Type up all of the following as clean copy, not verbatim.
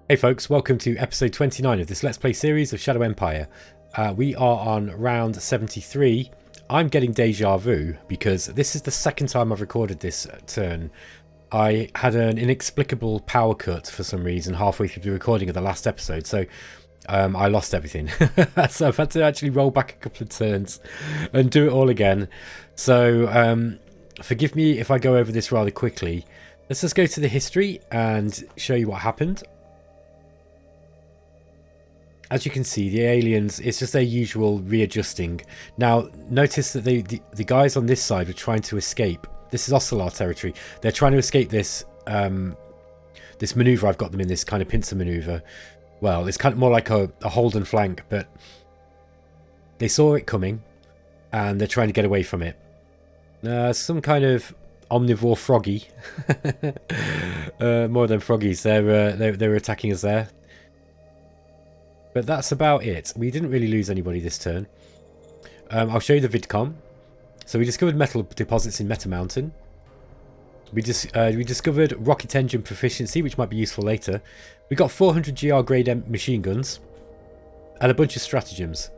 Hey folks, welcome to episode 29 of this Let's Play series of Shadow Empire. We are on round 73. I'm getting deja vu because this is the second time I've recorded this turn. I had an inexplicable power cut for some reason halfway through the recording of the last episode, so I lost everything. So I've had to actually roll back a couple of turns and do it all again. So forgive me if I go over this rather quickly. Let's just go to the history and show you what happened. As you can see, the aliens, it's just their usual readjusting. Now, notice that the guys on this side were trying to escape. This is Ocelot territory. They're trying to escape this this maneuver. I've got them in this kind of pincer maneuver. Well, it's kind of more like a hold and flank, but they saw it coming and they're trying to get away from it. Some kind of omnivore froggy. More than froggies. They were attacking us there. But that's about it. We didn't really lose anybody this turn. I'll show you the vidcom. So we discovered metal deposits in Meta Mountain. We discovered rocket engine proficiency, which might be useful later. We got 400 GR grade machine guns and a bunch of stratagems.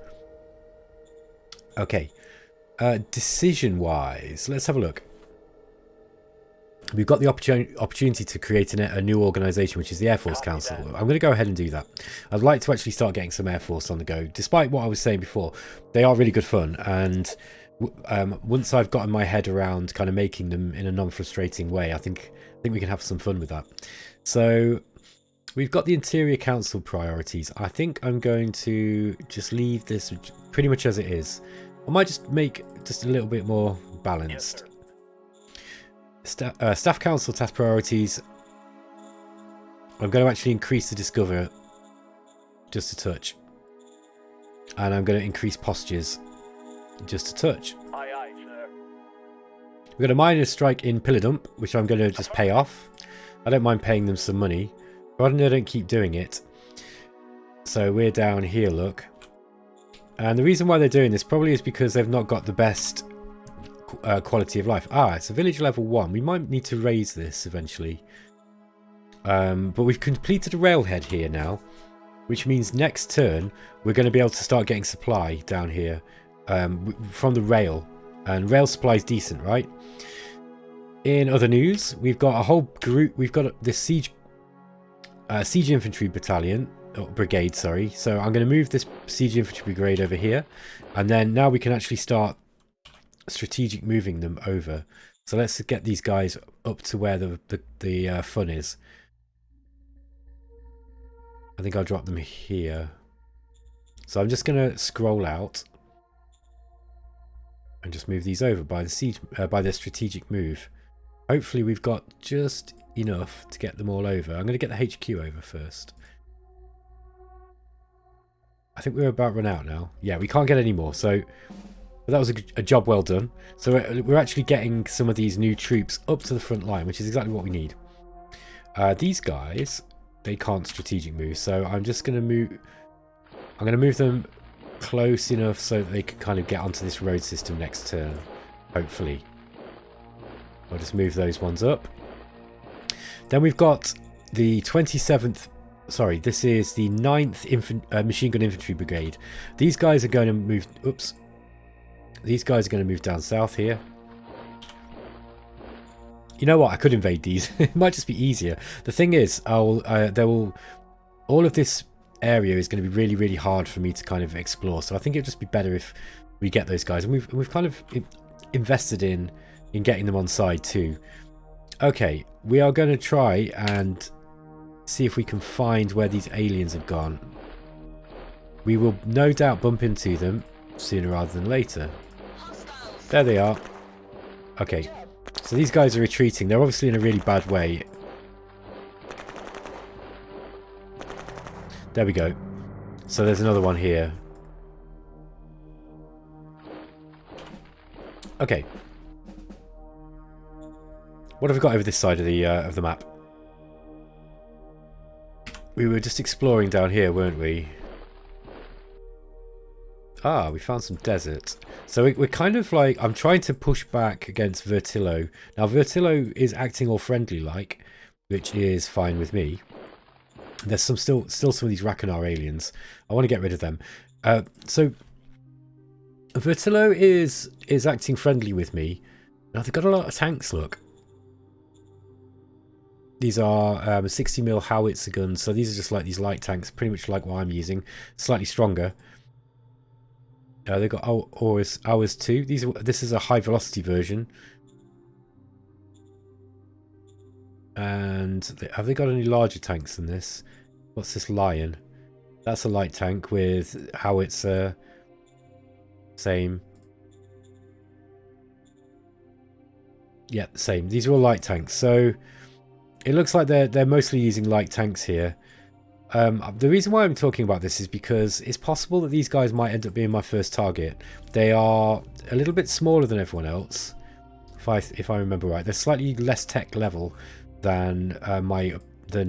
Okay. Decision-wise, let's have a look. We've got the opportunity to create a new organisation, which is the Air Force Council. I'm going to go ahead and do that. I'd like to actually start getting some Air Force on the go. Despite what I was saying before, they are really good fun. And once I've gotten my head around kind of making them in a non-frustrating way, I think we can have some fun with that. So we've got the Interior Council priorities. I think I'm going to just leave this pretty much as it is. I might just make just a little bit more balanced. Yes, Staff Council task priorities. I'm going to actually increase the Discover just a touch. And I'm going to increase Postures just a touch. Aye, aye, sir. We've got a minor strike in Pillar Dump, which I'm going to just pay off. I don't mind paying them some money, but I don't keep doing it. So we're down here, look. And the reason why they're doing this probably is because they've not got the best quality of life. It's a village level 1. We might need to raise this eventually. But we've completed a railhead here now, which means next turn we're going to be able to start getting supply down here from the rail. And rail supply is decent, right? In other news, we've got a whole group. We've got this siege infantry battalion. Brigade, sorry. So I'm going to move this siege infantry brigade over here. And then now we can actually start strategic moving them over. So let's get these guys up to where the fun is. I think I'll drop them here. So I'm just going to scroll out and just move these over by the siege by their strategic move. Hopefully we've got just enough to get them all over. I'm going to get the HQ over first. I think we're about run out now. Yeah, we can't get any more. So but that was a job well done. So we're actually getting some of these new troops up to the front line, which is exactly what we need. These guys, they can't strategic move, so I'm just going to move. I'm going to move them close enough so that they can kind of get onto this road system next turn, hopefully. I'll just move those ones up. Then we've got the 27th. Sorry, this is the 9th Machine Gun Infantry Brigade. These guys are going to move. Oops. These guys are going to move down south here. You know what? I could invade these. It might just be easier. The thing is, all of this area is going to be really, really hard for me to kind of explore. So I think it'd just be better if we get those guys, and we've kind of invested in getting them on side too. Okay, we are going to try and see if we can find where these aliens have gone. We will no doubt bump into them sooner rather than later. There they are. Okay, so these guys are retreating. They're obviously in a really bad way. There we go. So there's another one here. Okay. What have we got over this side of the map? We were just exploring down here, weren't we? We found some desert. So we're kind of like, I'm trying to push back against Vertillo. Now Vertillo is acting all friendly like, which is fine with me. There's still some of these Rakanar aliens. I want to get rid of them. So Vertillo is acting friendly with me. Now they've got a lot of tanks. Look, these are 60 mil howitzer guns. So these are just like these light tanks, pretty much like what I'm using, slightly stronger. They've got ours too. This is a high velocity version. And have they got any larger tanks than this? What's this Lion? That's a light tank with howitzer. Same. Yeah, same. These are all light tanks. So it looks like they're mostly using light tanks here. The reason why I'm talking about this is because it's possible that these guys might end up being my first target. They are a little bit smaller than everyone else, if I remember right. They're slightly less tech level than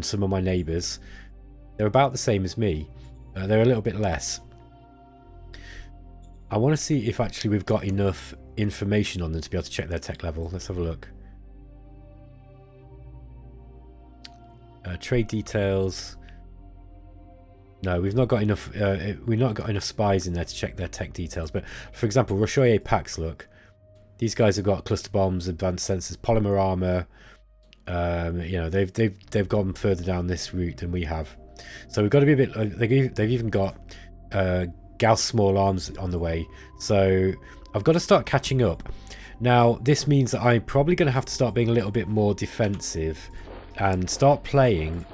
some of my neighbours. They're about the same as me. They're a little bit less. I want to see if actually we've got enough information on them to be able to check their tech level. Let's have a look. Trade details. No, we've not got enough. We've not got enough spies in there to check their tech details. But for example, Rochoyer Pax. Look, these guys have got cluster bombs, advanced sensors, polymer armor. You know, they've gone further down this route than we have. So we've got to be a bit. They've even got Gauss small arms on the way. So I've got to start catching up. Now this means that I'm probably going to have to start being a little bit more defensive and start playing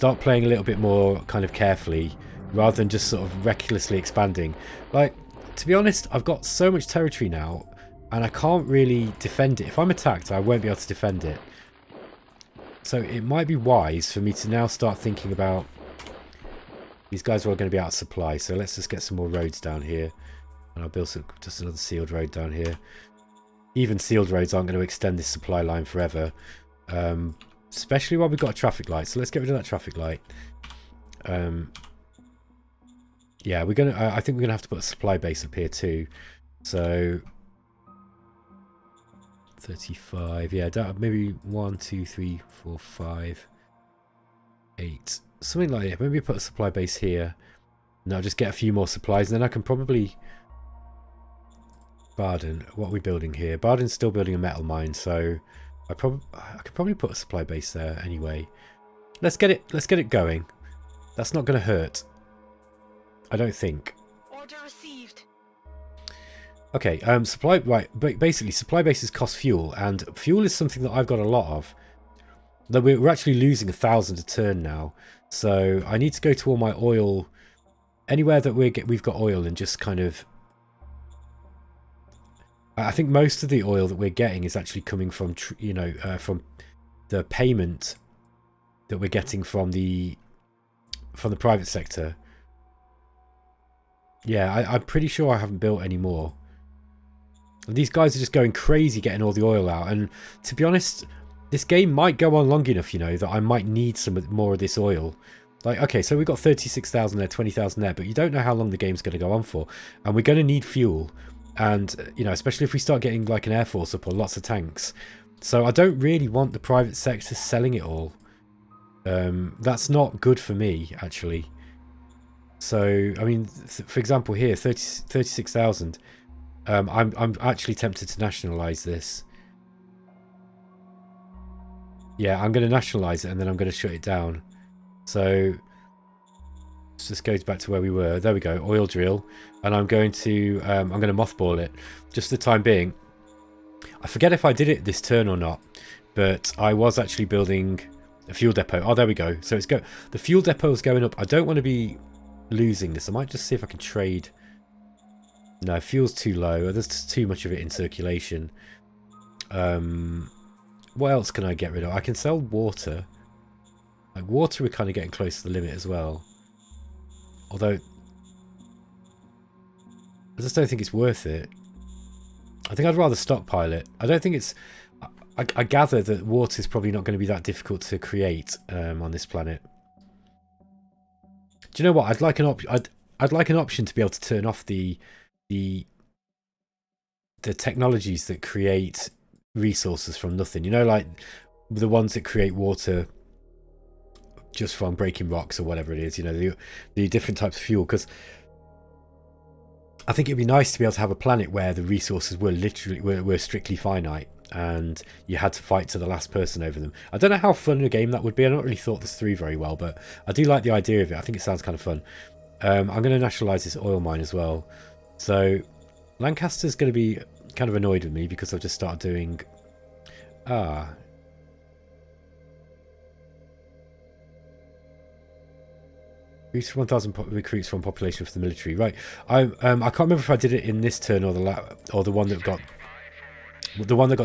a little bit more kind of carefully rather than just sort of recklessly expanding. Like, to be honest, I've got so much territory now and I can't really defend it. If I'm attacked, I won't be able to defend it. So it might be wise for me to now start thinking about... These guys are all going to be out of supply, so let's just get some more roads down here. And I'll build just another sealed road down here. Even sealed roads aren't going to extend this supply line forever. Especially while we've got a traffic light. So let's get rid of that traffic light. Yeah, we're gonna. I think we're gonna have to put a supply base up here too. So 35. Yeah, maybe 1, 2, 3, 4, 5, 8, something like that. Maybe put a supply base here. And I'll just get a few more supplies, and then I can probably. Barden, what are we building here? Barden's still building a metal mine, so I could probably put a supply base there anyway. Let's get it going. That's not going to hurt, I don't think. Order received. Okay, basically supply bases cost fuel, and fuel is something that I've got a lot of. Though we're actually losing 1,000 a turn now, so I need to go to all my oil, anywhere that we've got oil, and just kind of. I think most of the oil that we're getting is actually coming from, from the payment that we're getting from the private sector. Yeah, I'm pretty sure I haven't built any more. And these guys are just going crazy getting all the oil out. And to be honest, this game might go on long enough, that I might need some more of this oil. Like, okay, so we've got 36,000 there, 20,000 there, but you don't know how long the game's going to go on for. And we're going to need fuel. And, especially if we start getting like an air force up or lots of tanks. So I don't really want the private sector selling it all. That's not good for me, actually. So, I mean, for example here, 36,000. I'm actually tempted to nationalise this. Yeah, I'm going to nationalise it and then I'm going to shut it down. So... just goes back to where we were. There we go, oil drill, and I'm going to mothball it just for the time being. I forget if I did it this turn or not, but I was actually building a fuel depot. Oh, there we go. So the fuel depot is going up. I don't want to be losing this. I might just see if I can trade. No, fuel's too low. There's just too much of it in circulation. What else can I get rid of? I can sell water. Like water, we're kind of getting close to the limit as well. Although, I just don't think it's worth it. I think I'd rather stockpile it. I don't think it's... I gather that water is probably not going to be that difficult to create on this planet. Do you know what? I'd like an option to be able to turn off the technologies that create resources from nothing. Like the ones that create water just from breaking rocks or whatever it is, you know, the different types of fuel, because I think it'd be nice to be able to have a planet where the resources were literally were strictly finite and you had to fight to the last person over them. I don't know how fun a game that would be. I not really thought this through very well, but I do like the idea of it. I think it sounds kind of fun. I'm going to nationalise this oil mine as well. So Lancaster's going to be kind of annoyed with me because I've just started doing... Recruits 1,000 recruits from population for the military. Right. I can't remember if I did it in this turn or the one that got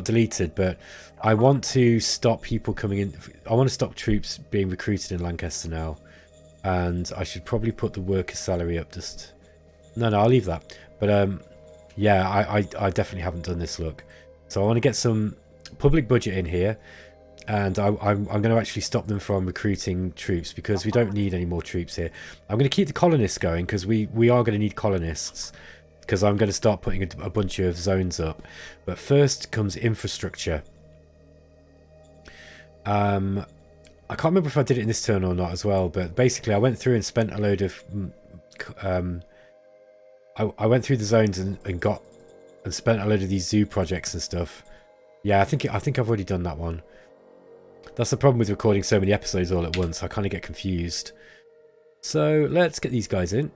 deleted, but I want to stop people coming in. I want to stop troops being recruited in Lancaster now, and I should probably put the worker salary up. Just no, I'll leave that. But yeah, I definitely haven't done this look, so I want to get some public budget in here. And I'm going to actually stop them from recruiting troops because we don't need any more troops here. I'm going to keep the colonists going because we are going to need colonists, because I'm going to start putting a bunch of zones up. But first comes infrastructure. I can't remember if I did it in this turn or not as well, but basically I went through and spent a load of... I went through the zones and spent a load of these zoo projects and stuff. Yeah, I think I've already done that one. That's the problem with recording so many episodes all at once. I kind of get confused. So let's get these guys in.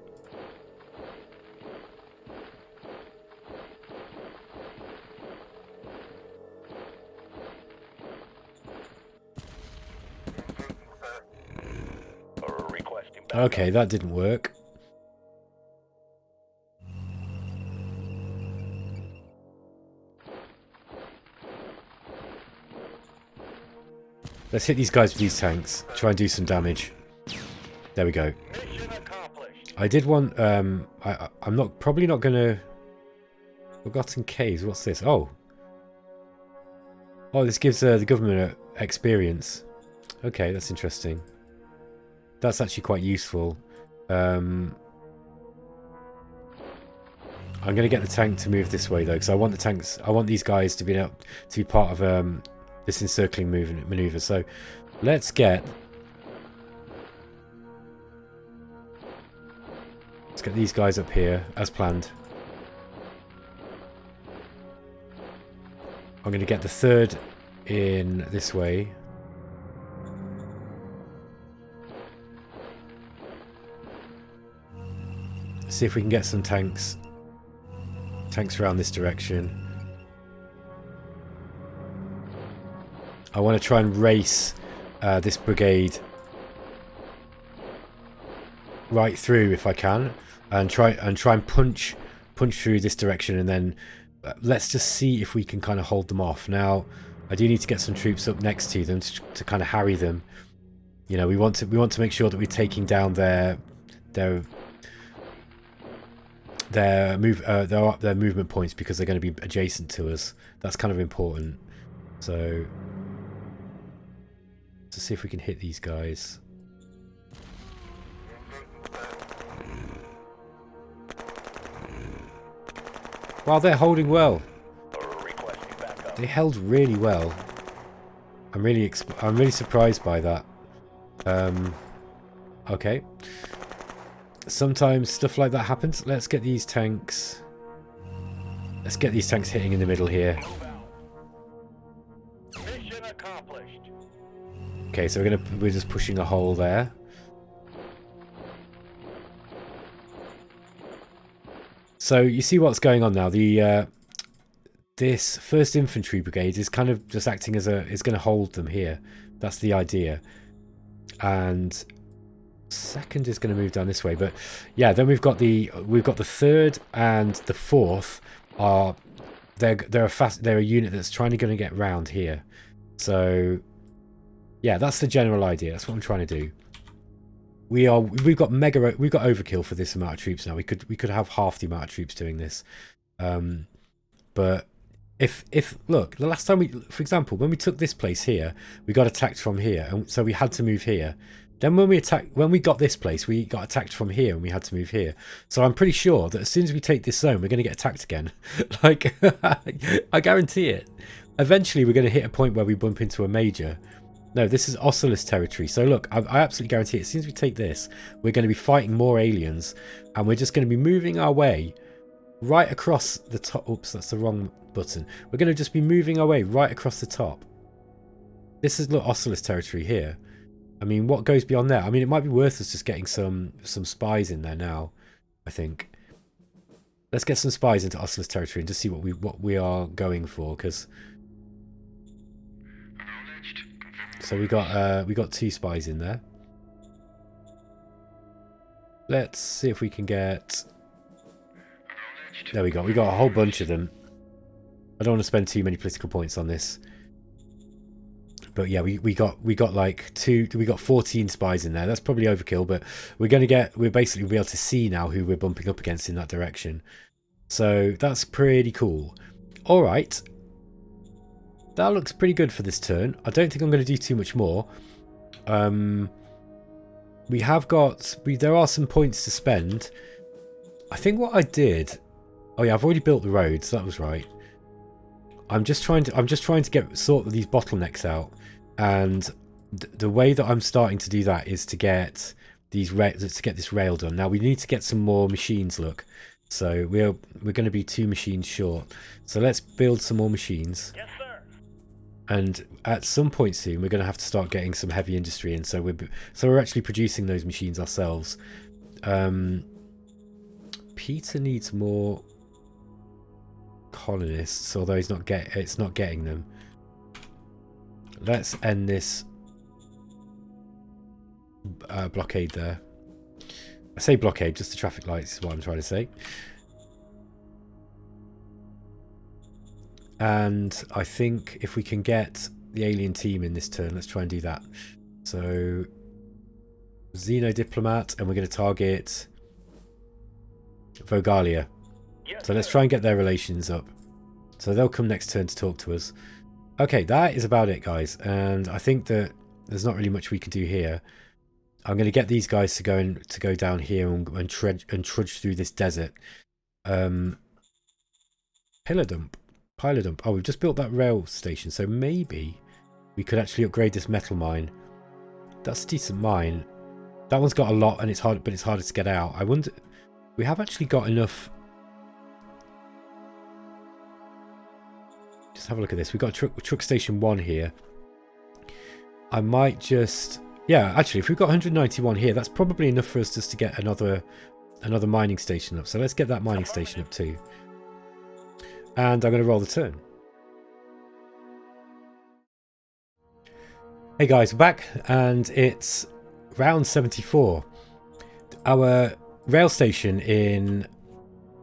Okay, that didn't work. Let's hit these guys with these tanks. Try and do some damage. There we go. I did want... I'm probably not going to... Forgotten Caves. What's this? Oh. Oh, this gives the government experience. Okay, that's interesting. That's actually quite useful. I'm going to get the tank to move this way though, because I want the tanks... I want these guys to be able to be part of this encircling maneuver. So let's get these guys up here as planned. I'm going to get the third in this way. See if we can get some tanks around this direction. I want to try and race this brigade right through if I can, and try and punch through this direction, and then let's just see if we can kind of hold them off. Now, I do need to get some troops up next to them to kind of harry them. You know, we want to make sure that we're taking down their movement points, because they're going to be adjacent to us. That's kind of important. So let's see if we can hit these guys. Wow, they're holding well. They held really well. I'm really surprised by that. Okay. Sometimes stuff like that happens. Let's get these tanks. Let's get these tanks hitting in the middle here. Mission accomplished. Okay, so we're just pushing a hole there. So you see what's going on now. The this first infantry brigade is kind of just acting as is going to hold them here. That's the idea. And second is going to move down this way. But yeah, then we've got the third and the fourth are they're a unit that's going to get round here. So yeah, that's the general idea. That's what I'm trying to do. We've got overkill for this amount of troops now. We could have half the amount of troops doing this. But if look, the last time for example, when we took this place here, we got attacked from here, and so we had to move here. Then when we got this place, we got attacked from here and we had to move here. So I'm pretty sure that as soon as we take this zone, we're going to get attacked again. Like, I guarantee it. Eventually, we're going to hit a point where we bump into a major. No, this is Oculus territory. So look, I absolutely guarantee it. As soon as we take this, we're going to be fighting more aliens. And we're just going to be moving our way right across the top. Oops, that's the wrong button. We're going to just be moving our way right across the top. This is, look, Oculus territory here. I mean, what goes beyond there? I mean, it might be worth us just getting some spies in there now, I think. Let's get some spies into Oculus territory and just see what we are going for, because... So we got 2 spies in there. Let's see if we can get... There we go. We got a whole bunch of them. I don't want to spend too many political points on this. But yeah, we got like 14 spies in there. That's probably overkill, but we're basically be able to see now who we're bumping up against in that direction. So that's pretty cool. All right. That looks pretty good for this turn. I don't think I'm going to do too much more. There are some points to spend. I think what I did... Oh yeah, I've already built the roads. That was right. I'm just trying to sort these bottlenecks out, and the way that I'm starting to do that is to get this rail done. Now we need to get some more machines. Look, so we're going to be 2 machines short. So let's build some more machines. Yes, sir. And at some point soon, we're going to have to start getting some heavy industry in. So we're actually producing those machines ourselves. Peter needs more colonists, although it's not getting them. Let's end this blockade there. I say blockade, just the traffic lights is what I'm trying to say. And I think if we can get the alien team in this turn, let's try and do that. So Xeno diplomat, and we're going to target Vogalia. So let's try and get their relations up. So they'll come next turn to talk to us. Okay, that is about it, guys. And I think that there's not really much we can do here. I'm going to get these guys to go down here and trudge through this desert. Pillar dump. Oh, we've just built that rail station, so maybe we could actually upgrade this metal mine. That's a decent mine. That one's got a lot, and it's hard, but it's harder to get out. I wonder. We have actually got enough. Just have a look at this. We've got truck station 1 here. I might just... Yeah, actually, if we've got 191 here, that's probably enough for us just to get another mining station up. So let's get that mining station up too. And I'm going to roll the turn. Hey guys, we're back, and it's round 74. Our rail station in...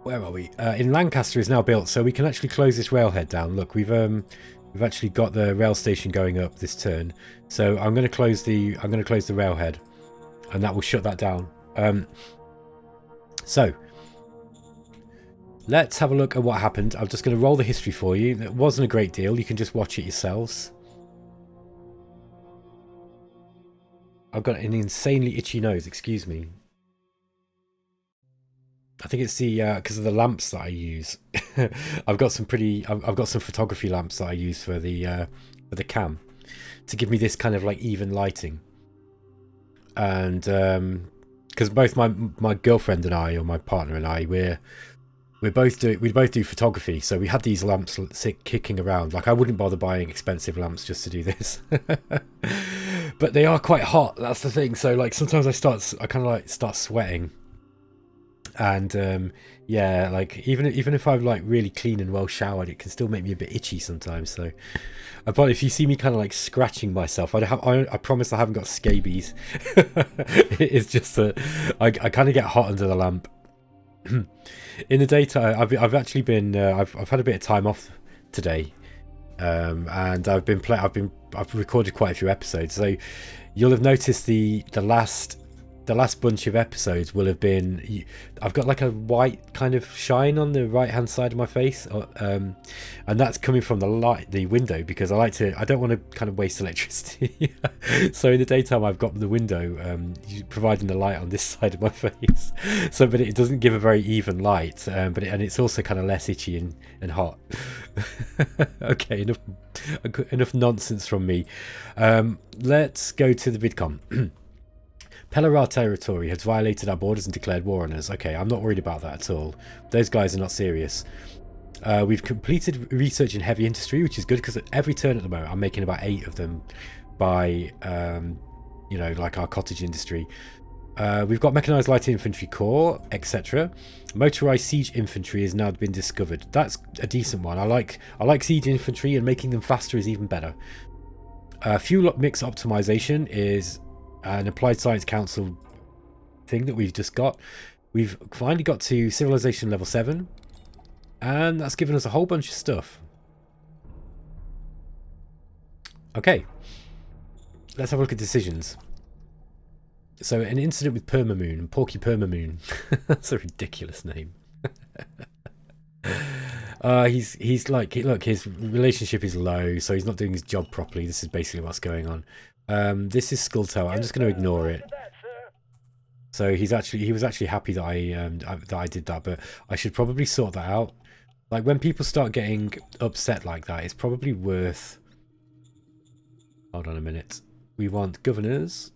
Where are we? In Lancaster is now built, so we can actually close this railhead down. Look, we've actually got the rail station going up this turn. So I'm going to close the railhead, and that will shut that down. So let's have a look at what happened. I'm just going to roll the history for you. It wasn't a great deal. You can just watch it yourselves. I've got an insanely itchy nose. Excuse me. I think it's the because of the lamps that I use. I've got some photography lamps that I use for the cam to give me this kind of like even lighting. And because both my girlfriend and I, or my partner and I, we both do photography, so we had these lamps kicking around. Like, I wouldn't bother buying expensive lamps just to do this. But they are quite hot, that's the thing. So like sometimes I kind of like start sweating. And yeah, like even if I'm like really clean and well showered, it can still make me a bit itchy sometimes. So, but if you see me kind of like scratching myself, I promise I haven't got scabies. It's just that I kind of get hot under the lamp. In the daytime, I've actually been I've had a bit of time off today, and I've recorded quite a few episodes. So you'll have noticed the last the last bunch of episodes will have been, I've got like a white kind of shine on the right hand side of my face, and that's coming from the window, because I don't want to kind of waste electricity. So in the daytime I've got the window providing the light on this side of my face, so but it doesn't give a very even light, and it's also kind of less itchy and hot. Okay, enough nonsense from me. Let's go to the vidcom. Pellerar territory has violated our borders and declared war on us. Okay, I'm not worried about that at all. Those guys are not serious. We've completed research in heavy industry, which is good, because at every turn at the moment I'm making about 8 of them by, you know, like our cottage industry. We've got mechanized light infantry corps, etc. Motorized siege infantry has now been discovered. That's a decent one. I like siege infantry, and making them faster is even better. Fuel mix optimization is an applied science council thing that we've just got. We've finally got to civilization level 7, and that's given us a whole bunch of stuff. Okay, let's have a look at decisions. So, an incident with Permamoon, Porky Permamoon. That's a ridiculous name. He's like, look, his relationship is low, so he's not doing his job properly. This is basically what's going on. This is Skull Tower. I'm just going to ignore it. So he was actually happy that I did that, but I should probably sort that out. Like, when people start getting upset like that, it's probably worth. Hold on a minute. We want governors.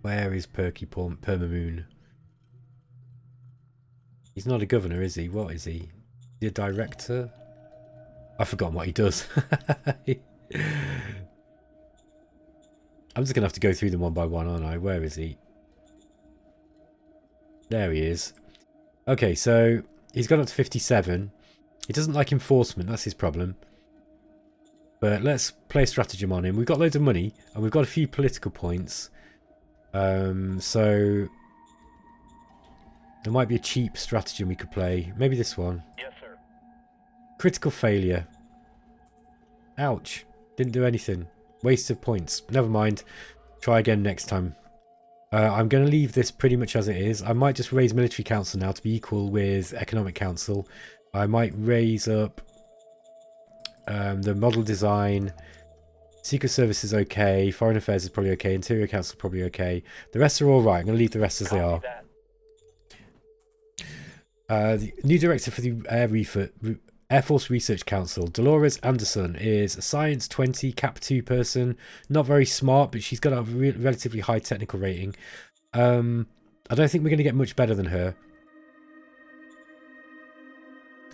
Where is Perky Permamoon? He's not a governor, is he? What is he? Is he a director? I've forgotten what he does. I'm just going to have to go through them one by one, aren't I? Where is he? There he is. Okay, so he's gone up to 57. He doesn't like enforcement, that's his problem. But let's play a stratagem on him. We've got loads of money, and we've got a few political points. So there might be a cheap stratagem we could play. Maybe this one. Yes, sir. Critical failure. Ouch. Didn't do anything. Waste of points. Never mind. Try again next time. I'm going to leave this pretty much as it is. I might just raise military council now to be equal with economic council. I might raise up the model design. Secret Service is okay. Foreign Affairs is probably okay. Interior Council is probably okay. The rest are all right. I'm going to leave the rest as they are. The new director for the Air Force Research Council, Dolores Anderson, is a Science 20 Cap 2 person. Not very smart, but she's got a relatively high technical rating. I don't think we're going to get much better than her.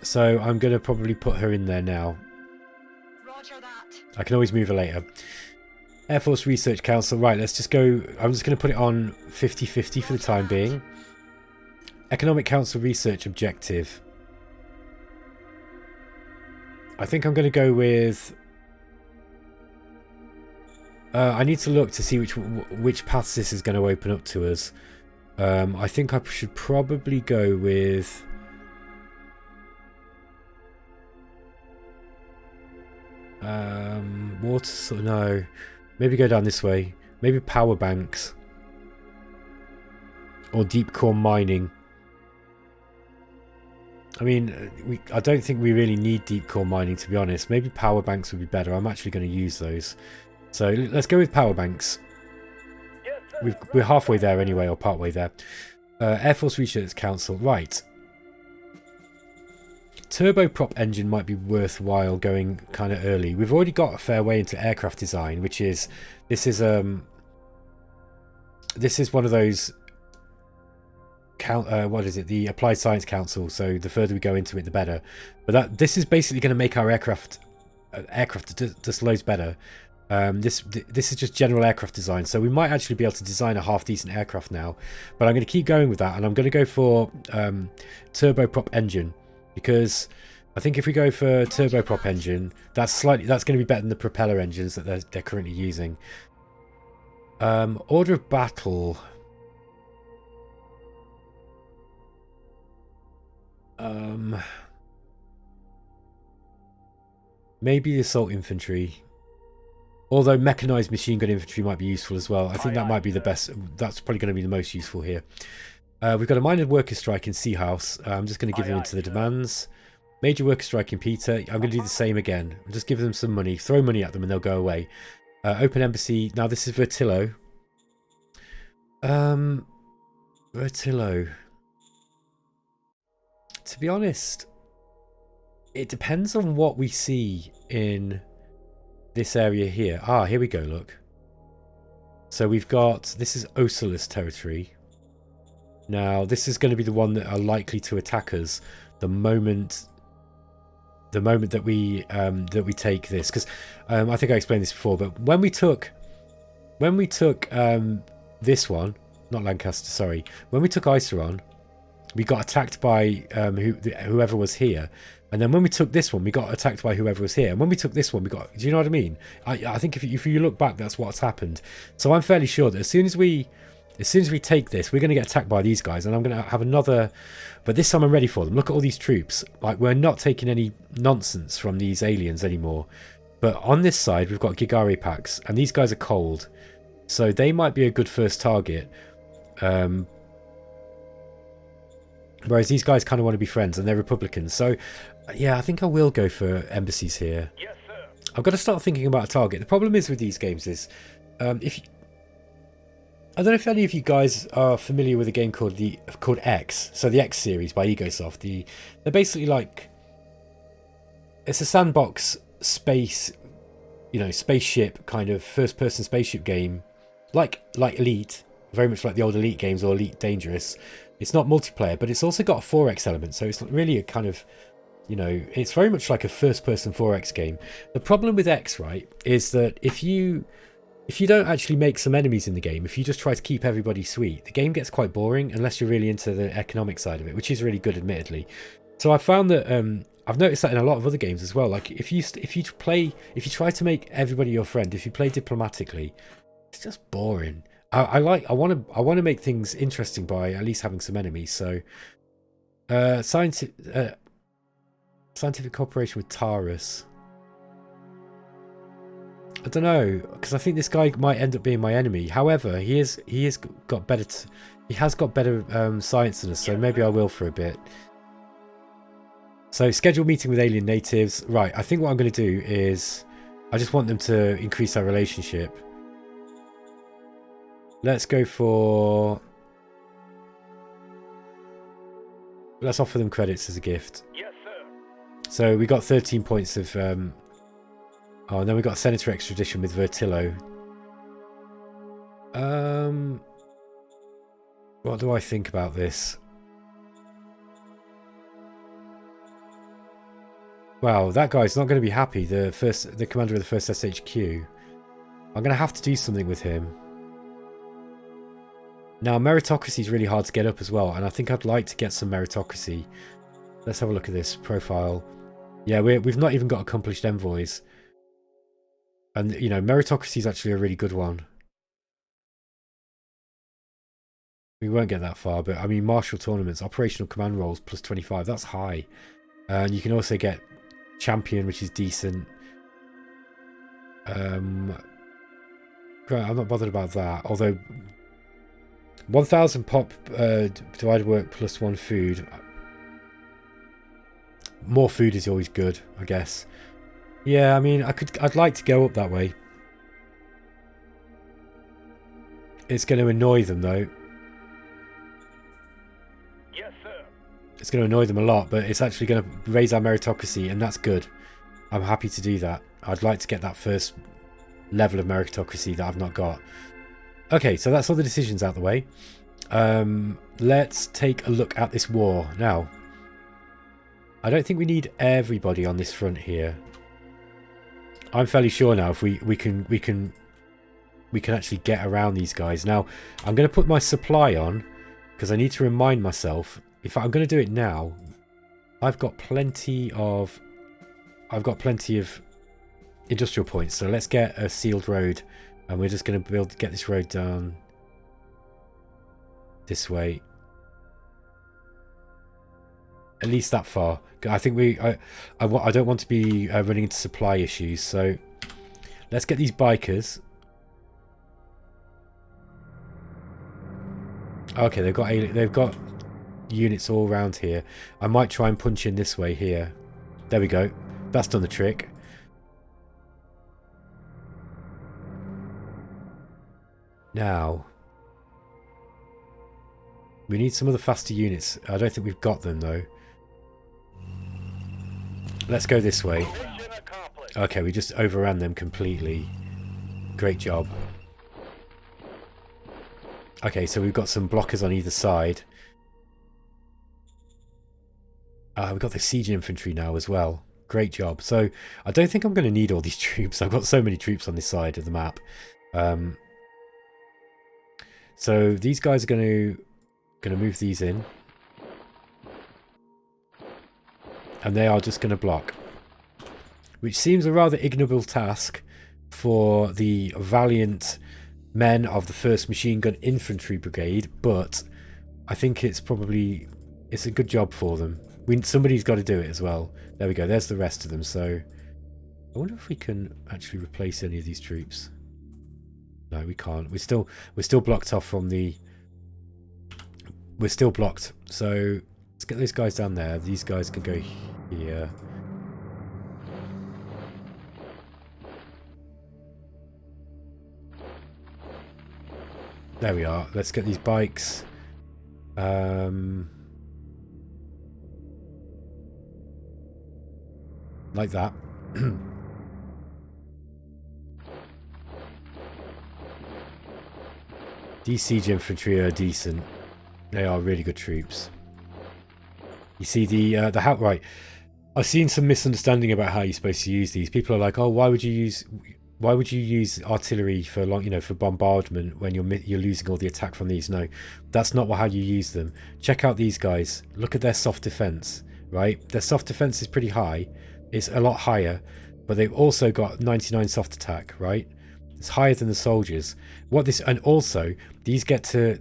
So I'm going to probably put her in there now. Roger that. I can always move her later. Air Force Research Council. Right, let's just go. I'm just going to put it on 50-50 for the time being. Economic Council Research Objective. I think I'm going to go with... I need to look to see which paths this is going to open up to us. I think I should probably go with... water... No. Maybe go down this way. Maybe power banks. Or deep core mining. I mean, I don't think we really need deep core mining, to be honest. Maybe power banks would be better. I'm actually going to use those. So let's go with power banks. We're halfway there anyway, or partway there. Air Force Research Council. Right. Turboprop engine might be worthwhile going kind of early. We've already got a fair way into aircraft design, which is... This is one of those... what is it? The Applied Science Council. So the further we go into it, the better. But this is basically going to make our aircraft just loads better. This is just general aircraft design, so we might actually be able to design a half decent aircraft now. But I'm going to keep going with that, and I'm going to go for turboprop engine, because I think if we go for turboprop engine, that's going to be better than the propeller engines that they're currently using. Order of battle. Maybe the assault infantry. Although mechanized machine gun infantry might be useful as well. I think that might be the best. That's probably going to be the most useful here. We've got a minor worker strike in Sea House. I'm just going to give them into the demands. Major worker strike in Peter. I'm going to do the same again. Just give them some money. Throw money at them and they'll go away. Open embassy. Now this is Vertillo. Vertillo. To be honest, it depends on what we see in this area here. Ah, here we go, look. So we've got, this is Osalus territory. Now, this is going to be the one that are likely to attack us the moment that we take this. Because I think I explained this before, but when we took this one, not Lancaster, sorry. When we took Iseron, we got attacked by whoever was here. And then when we took this one, we got attacked by whoever was here. And when we took this one, we got... Do you know what I mean? I think if you look back, that's what's happened. So I'm fairly sure that as soon as we take this, we're going to get attacked by these guys. And I'm going to have another... But this time I'm ready for them. Look at all these troops. Like, we're not taking any nonsense from these aliens anymore. But on this side, we've got Gigari packs. And these guys are cold. So they might be a good first target. Whereas these guys kind of want to be friends. And they're Republicans. So... yeah, I think I will go for embassies here. Yes, sir. I've got to start thinking about a target. The problem is with these games is, I don't know if any of you guys are familiar with a game called X. So the X series by Egosoft. They're basically like, it's a sandbox space, spaceship kind of first-person spaceship game, like Elite, very much like the old Elite games or Elite Dangerous. It's not multiplayer, but it's also got a 4X element. So it's really a kind of, it's very much like a first-person 4X game. The problem with X, right, is that if you don't actually make some enemies in the game, if you just try to keep everybody sweet, the game gets quite boring unless you're really into the economic side of it, which is really good, admittedly. So I found that I've noticed that in a lot of other games as well. Like if you try to make everybody your friend, if you play diplomatically, it's just boring. I want to make things interesting by at least having some enemies. So scientific cooperation with Taurus. I don't know, because I think this guy might end up being my enemy. However, he has got better science than us, so maybe I will for a bit. So scheduled meeting with alien natives. Right, I think what I'm going to do is I just want them to increase our relationship. Let's go for... let's offer them credits as a gift. Yes, sir. So we got 13 points of... oh, and then we got senator extradition with Vertillo. What do I think about this? Wow, that guy's not going to be happy. The commander of the first SHQ. I'm going to have to do something with him. Now, meritocracy is really hard to get up as well, and I think I'd like to get some meritocracy. Let's have a look at this profile. Yeah, we've not even got accomplished envoys. And, meritocracy is actually a really good one. We won't get that far, but, I mean, martial tournaments, operational command roles, plus 25, that's high. And you can also get champion, which is decent. Great, I'm not bothered about that, although... 1,000 pop divided work plus 1 food. More food is always good, I guess. Yeah, I mean, I'd like to go up that way. It's going to annoy them, though. Yes, sir. It's going to annoy them a lot, but it's actually going to raise our meritocracy, and that's good. I'm happy to do that. I'd like to get that first level of meritocracy that I've not got. Okay, so that's all the decisions out the way. Let's take a look at this war. Now, I don't think we need everybody on this front here. I'm fairly sure now if we can actually get around these guys. Now, I'm going to put my supply on because I need to remind myself. If I'm going to do it now, I've got plenty of industrial points. So let's get a sealed road. And we're just going to get this road down this way. At least that far. I think I don't want to be running into supply issues. So Let's get these bikers. Okay, they've got units all around here. I might try and punch in this way here. There we go. That's done the trick. Now, we need some of the faster units. I don't think we've got them though. Let's go this way. Okay, we just overran them completely. Great job. Okay, so we've got some blockers on either side. We've got the siege infantry now as well. Great job. So I don't think I'm going to need all these troops. I've got so many troops on this side of the map. So these guys are going to move these in. And they are just going to block. Which seems a rather ignoble task for the valiant men of the 1st Machine Gun Infantry Brigade, but I think it's a good job for them. Somebody's got to do it as well. There we go, there's the rest of them. So I wonder if we can actually replace any of these troops. No, we can't. We're still blocked off from the... We're still blocked. So let's get those guys down there. These guys can go here. There we are. Let's get these bikes. Like that. These siege infantry are decent. They are really good troops. You see the how right. I've seen some misunderstanding about how you're supposed to use these. People are like, "Oh, why would you use artillery for for bombardment when you're losing all the attack from these?" No, that's not how you use them. Check out these guys. Look at their soft defense, right? Their soft defense is pretty high. It's a lot higher, but they've also got 99 soft attack, right? It's higher than the soldiers. And also these get to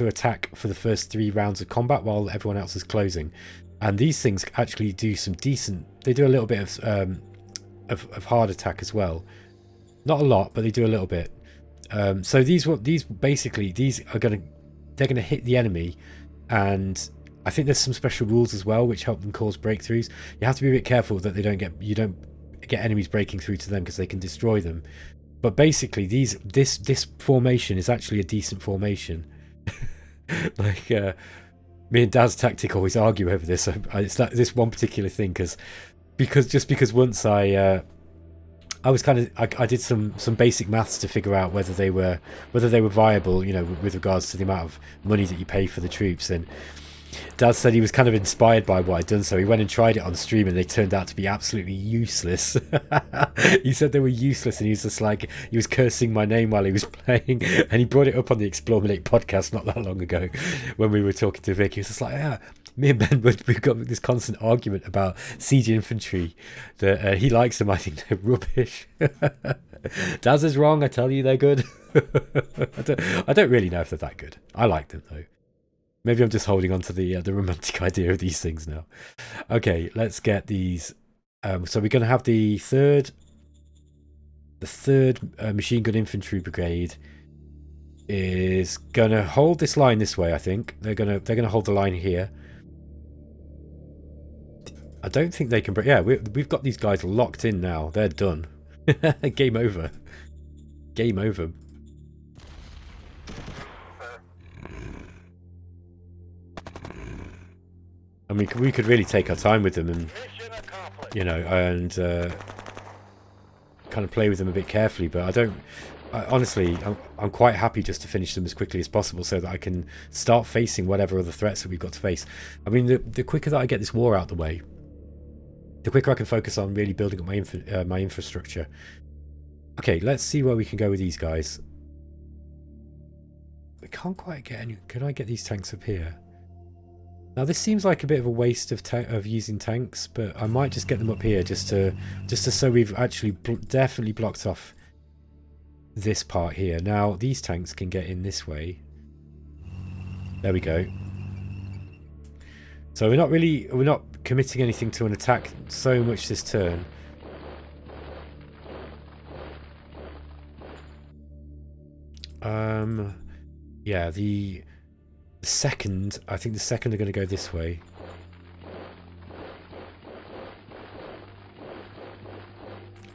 attack for the first 3 rounds of combat while everyone else is closing. And these things actually do some decent. They do a little bit of hard attack as well. Not a lot, but they do a little bit. So they're gonna hit the enemy, and I think there's some special rules as well which help them cause breakthroughs. You have to be a bit careful that you don't get enemies breaking through to them because they can destroy them. But basically, this formation is actually a decent formation. Like me and Dad's tactic always argue over this. It's this one particular thing because once I did some basic maths to figure out whether they were viable, with regards to the amount of money that you pay for the troops. And Dad said he was kind of inspired by what I'd done, so he went and tried it on stream, and they turned out to be absolutely useless. He said they were useless, and he was just like, he was cursing my name while he was playing, and he brought it up on the eXplorminate podcast not that long ago when we were talking to Vic. He was just like, yeah, me and Ben, we've got this constant argument about siege infantry, that he likes them, I think they're rubbish. Daz is wrong, I tell you they're good. I don't really know if they're that good. I like them though. Maybe I'm just holding on to the romantic idea of these things now. Okay, let's get these. So we're going to have the third Machine Gun Infantry Brigade is going to hold this line this way. I think they're going to hold the line here. I don't think they can break. Yeah, we've got these guys locked in now. They're done. Game over. Game over. I mean, we could really take our time with them and, kind of play with them a bit carefully. But honestly, I'm quite happy just to finish them as quickly as possible so that I can start facing whatever other threats that we've got to face. I mean, the quicker that I get this war out the way, the quicker I can focus on really building up my infrastructure. Okay, let's see where we can go with these guys. We can't quite get any. Can I get these tanks up here? Now this seems like a bit of a waste of using tanks, but I might just get them up here just to so we've actually definitely blocked off this part here. Now these tanks can get in this way. There we go. So we're not committing anything to an attack so much this turn. Yeah, the second, I think the second are going to go this way.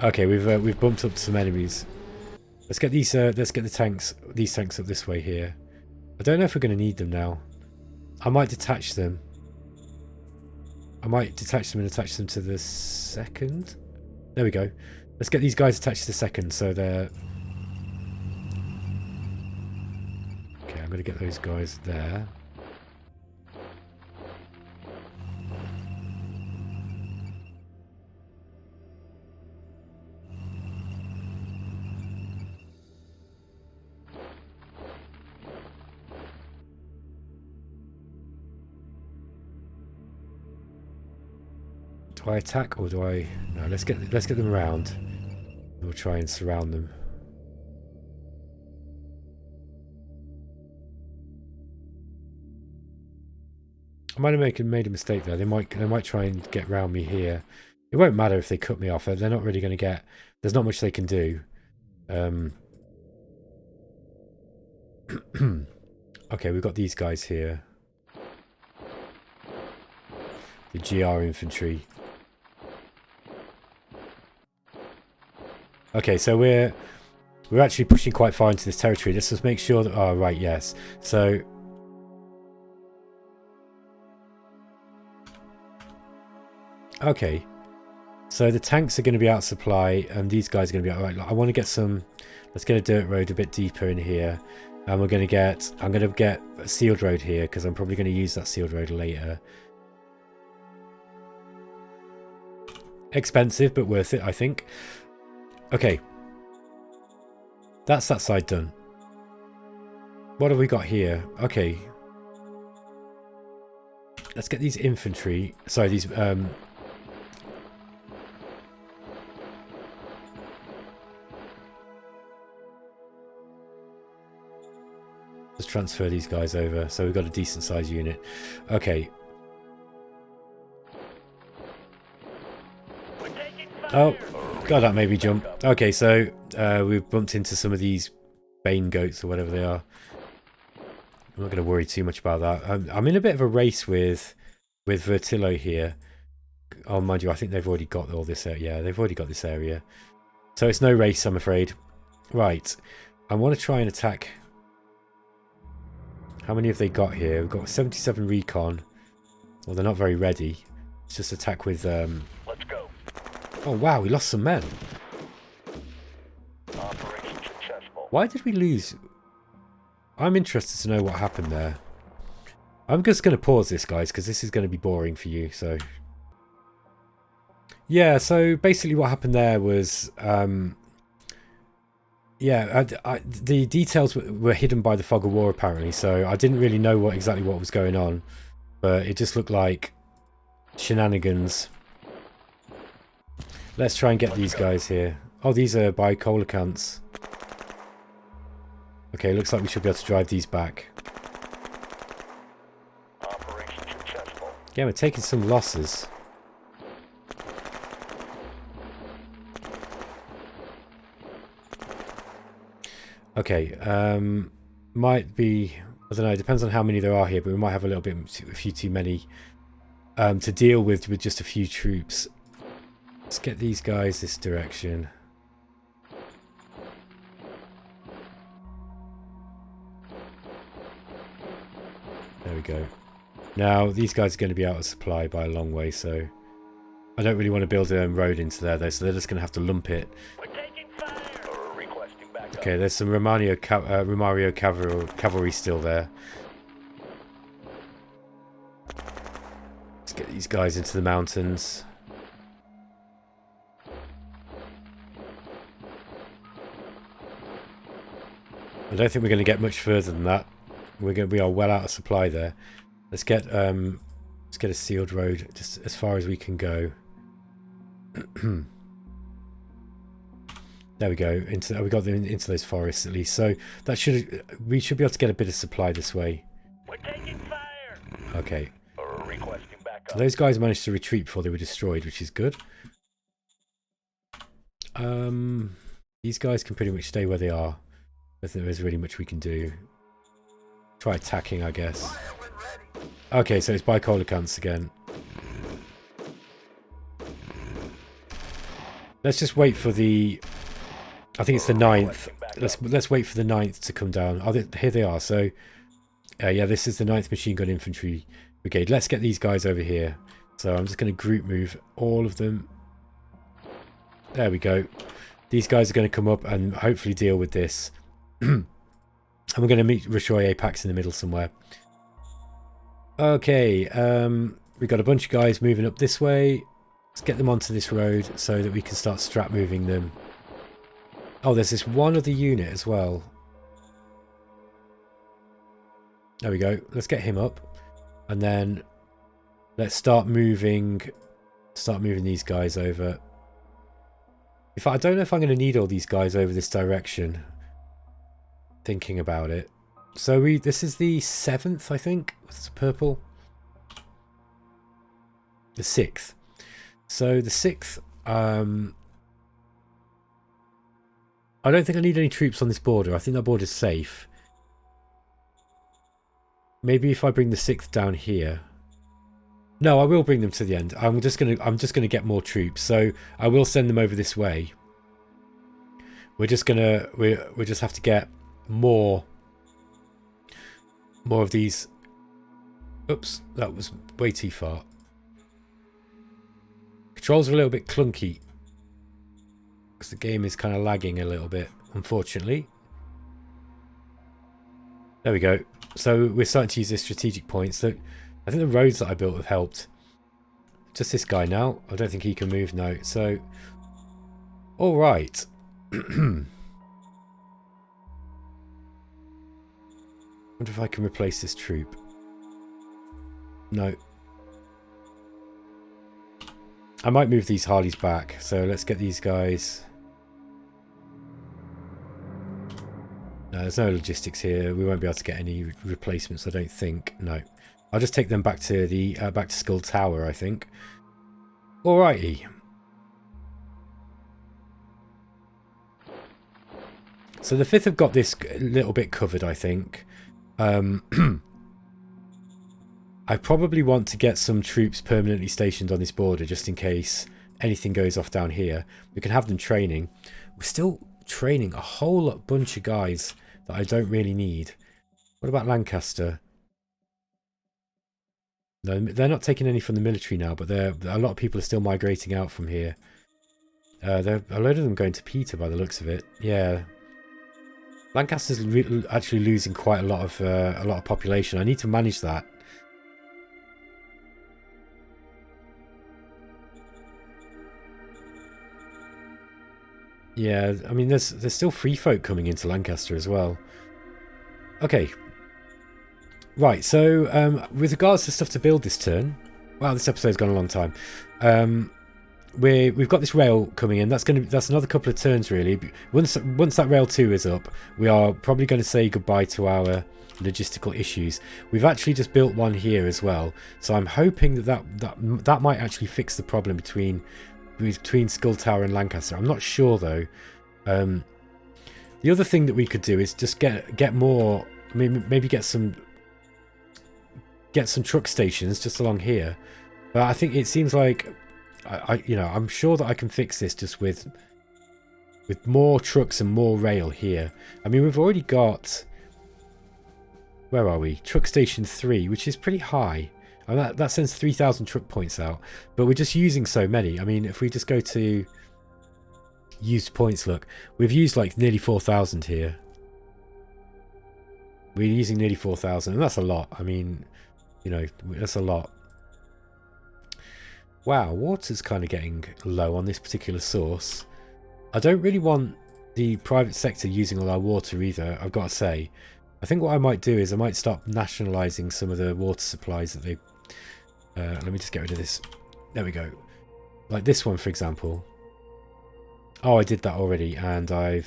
Okay, we've bumped up some enemies. Let's get these let's get these tanks up this way here. I don't know if we're going to need them now. I might detach them. I might detach them and attach them to the second. There we go. Let's get these guys attached to the second so they're... Okay, I'm going to get those guys there. Do I attack or do I... No, let's get them around. We'll try and surround them. I might have made a mistake there. They might try and get round me here. It won't matter if they cut me off. They're not really going to get... There's not much they can do. Okay, we've got these guys here. The GR infantry. Okay, so we're actually pushing quite far into this territory. Let's just make sure that... Oh, right, yes. So... Okay, so the tanks are going to be out of supply, and these guys are going to be out. Right, I want to get some. Let's get a dirt road a bit deeper in here, and we're going to get. I'm going to get a sealed road here because I'm probably going to use that sealed road later. Expensive, but worth it, I think. Okay, that's that side done. What have we got here? Okay, let's get these infantry. Sorry, these. Let's transfer these guys over. So we've got a decent sized unit. Okay. Oh, God, that made me jump. Okay, so we've bumped into some of these Bane goats or whatever they are. I'm not going to worry too much about that. I'm in a bit of a race with Vertillo here. Oh, mind you, I think they've already got all this area. Yeah, they've already got this area. So it's no race, I'm afraid. Right. I want to try and attack... How many have they got here? We've got 77 recon. Well, they're not very ready. Let's just attack with... Let's go. Oh, wow, we lost some men. Operation successful. Why did we lose? I'm interested to know what happened there. I'm just going to pause this, guys, because this is going to be boring for you. So, yeah, so basically what happened there was... Yeah, the details were hidden by the fog of war, apparently, so I didn't really know exactly what was going on, but it just looked like shenanigans. Let's try and get these guys here. Oh, these are bicolicants. Okay, looks like we should be able to drive these back. Operation successful. Yeah, we're taking some losses. Okay, might be, I don't know, it depends on how many there are here, but we might have a few too many to deal with just a few troops. Let's get these guys this direction. There we go. Now, these guys are going to be out of supply by a long way, so I don't really want to build a road into there, though, so they're just going to have to lump it. Okay, there's some Romario cavalry still there. Let's get these guys into the mountains. I don't think we're going to get much further than that. We are well out of supply there. Let's get a sealed road just as far as we can go. There we go. We got them into those forests at least. So we should be able to get a bit of supply this way. We're taking fire. Okay. Requesting backup. So those guys managed to retreat before they were destroyed, which is good. These guys can pretty much stay where they are. I think there is really much we can do. Try attacking, I guess. Okay, so it's bipolar cunts again. Let's just wait for the... I think it's the 9th. Let's wait for the 9th to come down. Oh, here they are. So, yeah, this is the 9th Machine Gun Infantry Brigade. Let's get these guys over here. So I'm just going to group move all of them. There we go. These guys are going to come up and hopefully deal with this. And we're going to meet Rishoy Apex in the middle somewhere. Okay, we've got a bunch of guys moving up this way. Let's get them onto this road so that we can start strap moving them. Oh, there's this one other unit as well. There we go. Let's get him up. And then let's start moving these guys over. In fact, I don't know if I'm going to need all these guys over this direction. Thinking about it. So this is the 7th, I think. It's purple. The 6th. So the 6th, I don't think I need any troops on this border. I think that border's safe. Maybe if I bring the 6th down here. No, I will bring them to the end. I'm just gonna get more troops. So I will send them over this way. We just have to get more of these. Oops, that was way too far. Controls are a little bit clunky because the game is kind of lagging a little bit, unfortunately. There we go. So we're starting to use the strategic points. So I think the roads that I built have helped. Just this guy now. I don't think he can move now. So, all right. Wonder if I can replace this troop. No. I might move these Harleys back. So let's get these guys. No, there's no logistics here. We won't be able to get any replacements, I don't think. No. I'll just take them back to the back to Skull Tower, I think. Alrighty. So the 5th have got this a little bit covered, I think. I probably want to get some troops permanently stationed on this border just in case anything goes off down here. We can have them training. We're still training a whole bunch of guys that I don't really need. What about Lancaster? No, they're not taking any from the military now, but a lot of people are still migrating out from here. There are a load of them going to Peter by the looks of it. Yeah, Lancaster's actually losing quite a lot of population. I need to manage that. Yeah, I mean, there's still free folk coming into Lancaster as well. Okay. Right, so with regards to stuff to build this turn... Wow, this episode's gone a long time. We've got this rail coming in. That's another couple of turns, really. Once that rail 2 is up, we are probably going to say goodbye to our logistical issues. We've actually just built one here as well. So I'm hoping that might actually fix the problem between Skull Tower and Lancaster. I'm not sure though. The other thing that we could do is just get more. Maybe get some truck stations just along here. But I think it seems like I'm sure that I can fix this just with more trucks and more rail here. I mean, we've already got. Where are we? Truck station 3, which is pretty high. And that sends 3,000 truck points out, but we're just using so many. I mean, if we just go to used points, look, we've used like nearly 4,000 here. We're using nearly 4,000, and that's a lot. I mean, that's a lot. Wow, water's kind of getting low on this particular source. I don't really want the private sector using all our water either, I've got to say. I think what I might do is I might start nationalising some of the water supplies that they... let me just get rid of this. There we go. Like this one, for example. Oh, I did that already, and I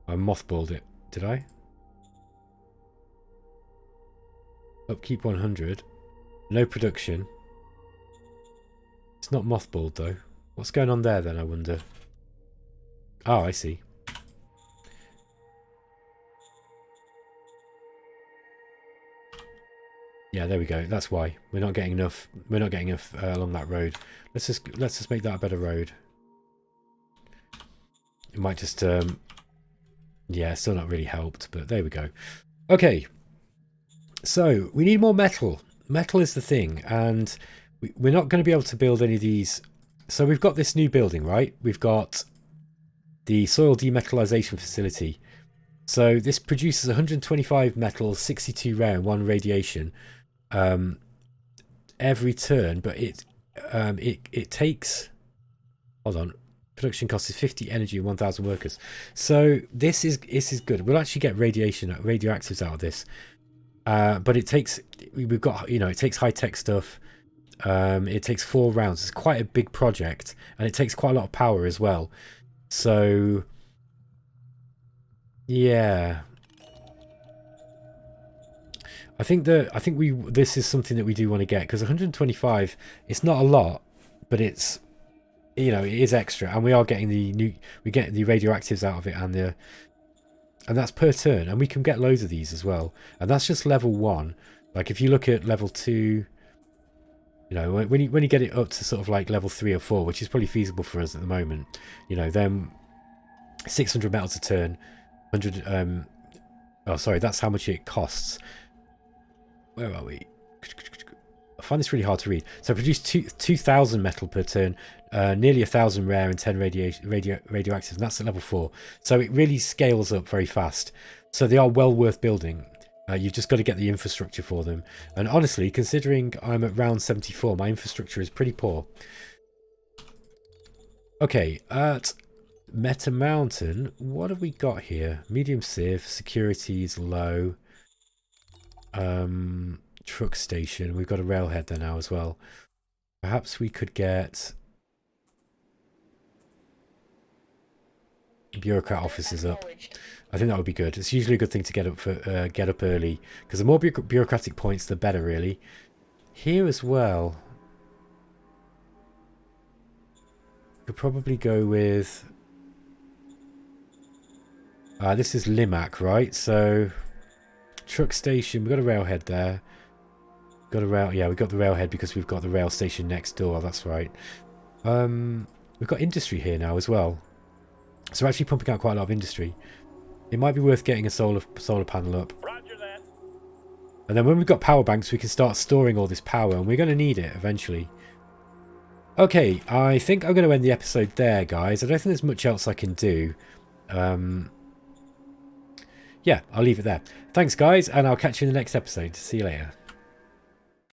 mothballed it. Did I? Upkeep 100. No production. It's not mothballed, though. What's going on there, then, I wonder? Oh, I see. Yeah, there we go. That's why we're not getting enough. We're not getting enough along that road. Let's just make that a better road. It might just yeah, still not really helped, but there we go. Okay, so we need more metal. Metal is the thing, and we're not going to be able to build any of these. So we've got this new building, right? We've got the soil demetallization facility. So this produces 125 metal, 62 rare, and 1 radiation every turn, but it takes. Hold on. Production cost is 50 energy and 1,000 workers. So this is good. We'll actually get radioactives out of this. But it takes, we've got, it takes high-tech stuff. It takes 4 rounds. It's quite a big project, and it takes quite a lot of power as well. So yeah, I think this is something that we do want to get, because 125, it's not a lot, but it's, it is extra, and we are getting we get the radioactives out of it, and that's per turn, and we can get loads of these as well, and that's just level 1. Like if you look at level 2, when you get it up to sort of like level 3 or 4, which is probably feasible for us at the moment, then 600 metals a turn, 100 oh sorry, that's how much it costs. Where are we? I find this really hard to read. So produce 2,000 metal per turn, nearly 1,000 rare and 10 radioactive, and that's at level 4. So it really scales up very fast. So they are well worth building. You've just got to get the infrastructure for them. And honestly, considering I'm at round 74, my infrastructure is pretty poor. Okay, at Meta Mountain, what have we got here? Medium civ, security is low. Truck station, we've got a railhead there now as well. Perhaps we could get bureaucrat offices up. I think that would be good. It's usually a good thing to get up early, because the more bureaucratic points, the better, really. Here as well, could probably go with. This is Limac, right? So truck station. We've got a railhead there. Got a rail. Yeah, we've got the railhead because we've got the rail station next door. That's right. We've got industry here now as well. So we're actually pumping out quite a lot of industry. It might be worth getting a solar panel up. Roger that. And then when we've got power banks, we can start storing all this power, and we're going to need it eventually. Okay, I think I'm going to end the episode there, guys. I don't think there's much else I can do. Yeah, I'll leave it there. Thanks, guys, and I'll catch you in the next episode. See you later.